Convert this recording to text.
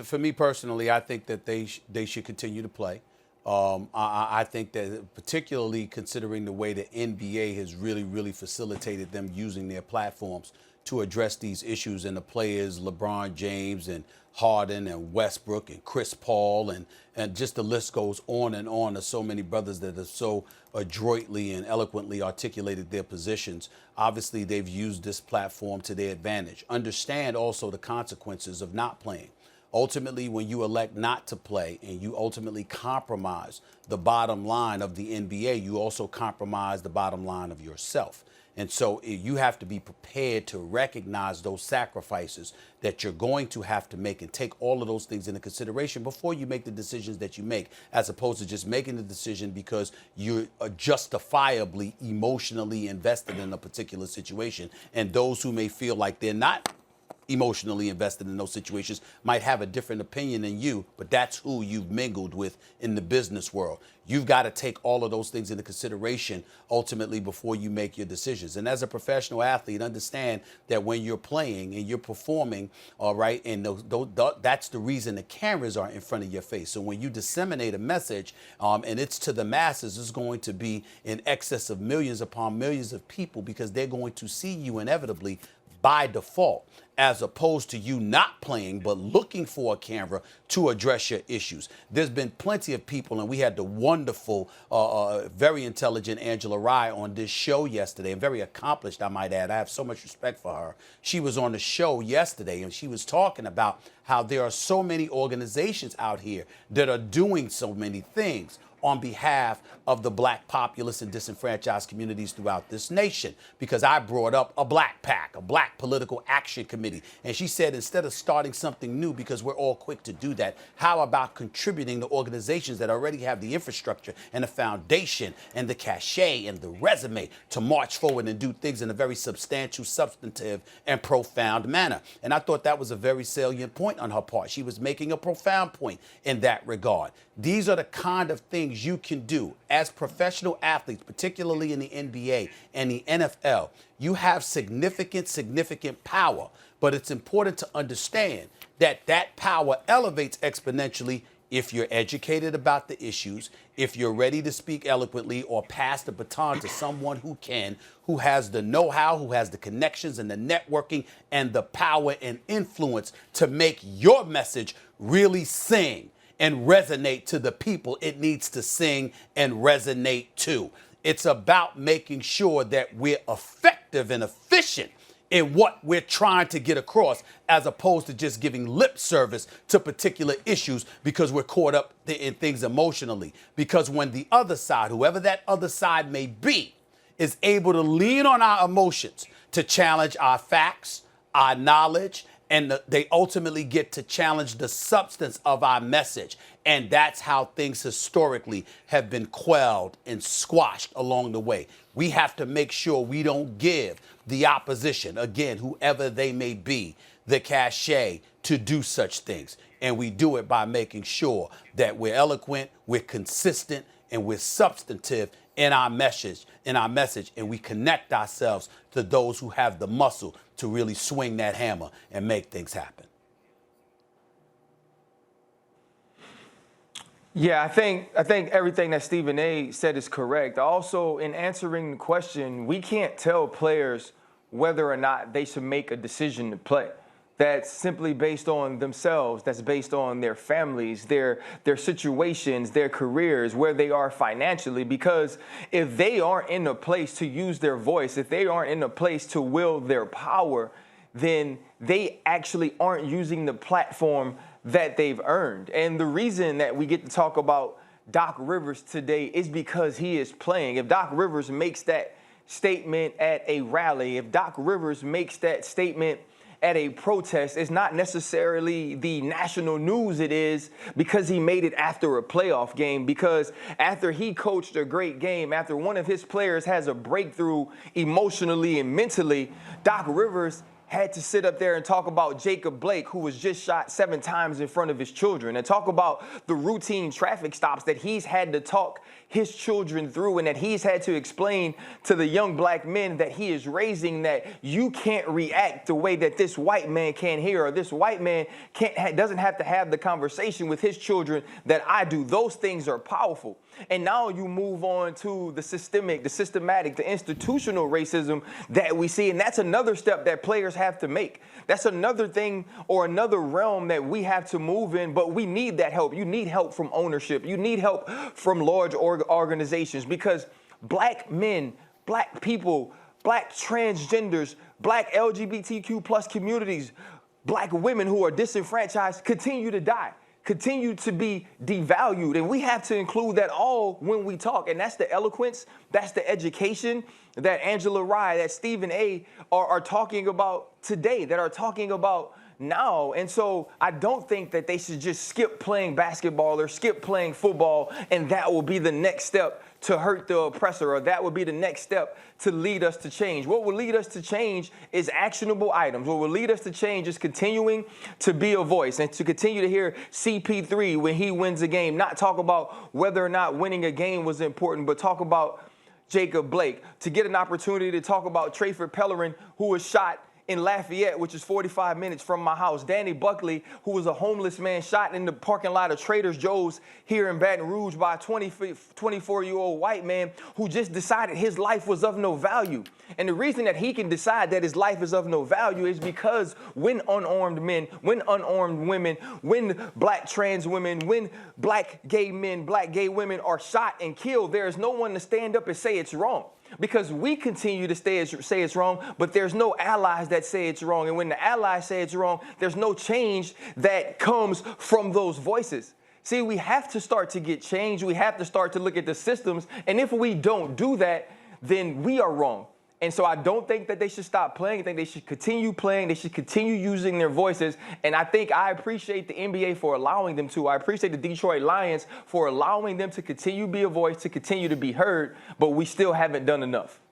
For me personally, I think that they should continue to play. I think that particularly considering the way the NBA has really facilitated them using their platforms to address these issues, and the players, LeBron James and Harden and Westbrook and Chris Paul and just the list goes on and on. There's so many brothers that have so adroitly and eloquently articulated their positions. Obviously, they've used this platform to their advantage. Understand also the consequences of not playing. Ultimately, when you elect not to play and you ultimately compromise the bottom line of the NBA, you also compromise the bottom line of yourself. And so you have to be prepared to recognize those sacrifices that you're going to have to make and take all of those things into consideration before you make the decisions that you make, as opposed to just making the decision because you're justifiably emotionally invested in a particular situation. And those who may feel like they're not emotionally invested in those situations might have a different opinion than you, but that's who you've mingled with in the business world. You've got to take all of those things into consideration ultimately before you make your decisions. And as a professional athlete, understand that when you're playing and you're performing, all right, and that's the reason the cameras are in front of your face. So when you disseminate a message and it's to the masses, it's going to be in excess of millions upon millions of people because they're going to see you inevitably by default, as opposed to you not playing but looking for a camera to address your issues. There's been plenty of people, and we had the wonderful, very intelligent Angela Rye on this show yesterday, and very accomplished, I might add. I have so much respect for her. She was on the show yesterday, and she was talking about how there are so many organizations out here that are doing so many things on behalf of the black populace and disenfranchised communities throughout this nation, because I brought up a black PAC, a black political action committee. And she said, instead of starting something new, because we're all quick to do that, how about contributing to organizations that already have the infrastructure and the foundation and the cachet and the resume to march forward and do things in a very substantial, substantive, and profound manner. And I thought that was a very salient point on her part. She was making a profound point in that regard. These are the kind of things you can do as professional athletes, particularly in the NBA and the NFL. You have significant power, but it's important to understand that that power elevates exponentially if you're educated about the issues, if you're ready to speak eloquently or pass the baton to someone who can, who has the know-how, who has the connections and the networking and the power and influence to make your message really sing and resonate to the people it needs to sing and resonate to. It's about making sure that we're effective and efficient in what we're trying to get across, as opposed to just giving lip service to particular issues because we're caught up in things emotionally. Because when the other side, whoever that other side may be, is able to lean on our emotions to challenge our facts, our knowledge, and they ultimately get to challenge the substance of our message. And that's how things historically have been quelled and squashed along the way. We have to make sure we don't give the opposition, again, whoever they may be, the cachet to do such things. And we do it by making sure that we're eloquent, we're consistent, and we're substantive in our message, and we connect ourselves to those who have the muscle to really swing that hammer and make things happen. Yeah, I think everything that Stephen A. said is correct. Also, in answering the question, we can't tell players whether or not they should make a decision to play. That's simply based on themselves. That's based on their families, their situations, their careers, where they are financially. Because if they aren't in a place to use their voice, if they aren't in a place to wield their power, then they actually aren't using the platform that they've earned. And the reason that we get to talk about Doc Rivers today is because he is playing. If Doc Rivers makes that statement at a rally, if Doc Rivers makes that statement at a protest, it's not necessarily the national news it is because he made it after a playoff game, because after he coached a great game, after one of his players has a breakthrough emotionally and mentally, Doc Rivers had to sit up there and talk about Jacob Blake, who was just shot 7 times in front of his children, and talk about the routine traffic stops that he's had to talk his children through, and that he's had to explain to the young black men that he is raising, that you can't react the way that this white man can here, or this white man doesn't have to have the conversation with his children that I do. Those things are powerful. And now you move on to the systematic, the institutional racism that we see. And that's another step that players have to make. That's another thing, or another realm that we have to move in, but we need that help. You need help from ownership. You need help from large organizations, because black men, black people, black transgenders, black LGBTQ plus communities, black women who are disenfranchised continue to die, continue to be devalued. And we have to include that all when we talk. And that's the eloquence, that's the education that Angela Rye, that Stephen A. are talking about today, that are talking about now. And so I don't think that they should just skip playing basketball or skip playing football, and that will be the next step to hurt the oppressor, or that would be the next step to lead us to change. What will lead us to change is actionable items. What will lead us to change is continuing to be a voice, and to continue to hear CP3 when he wins a game, not talk about whether or not winning a game was important, but talk about Jacob Blake, to get an opportunity to talk about Trayford Pellerin, who was shot in Lafayette, which is 45 minutes from my house. Danny Buckley, who was a homeless man shot in the parking lot of Trader Joe's here in Baton Rouge by a 24-year-old white man who just decided his life was of no value. And the reason that he can decide that his life is of no value is because when unarmed men, when unarmed women, when black trans women, when black gay men, black gay women are shot and killed, there is no one to stand up and say it's wrong. Because we continue to say it's wrong, but there's no allies that say it's wrong. And when the allies say it's wrong, there's no change that comes from those voices. See, we have to start to get change. We have to start to look at the systems. And if we don't do that, then we are wrong. And so I don't think that they should stop playing. I think they should continue playing. They should continue using their voices. And I think I appreciate the NBA for allowing them to. I appreciate the Detroit Lions for allowing them to continue to be a voice, to continue to be heard. But we still haven't done enough.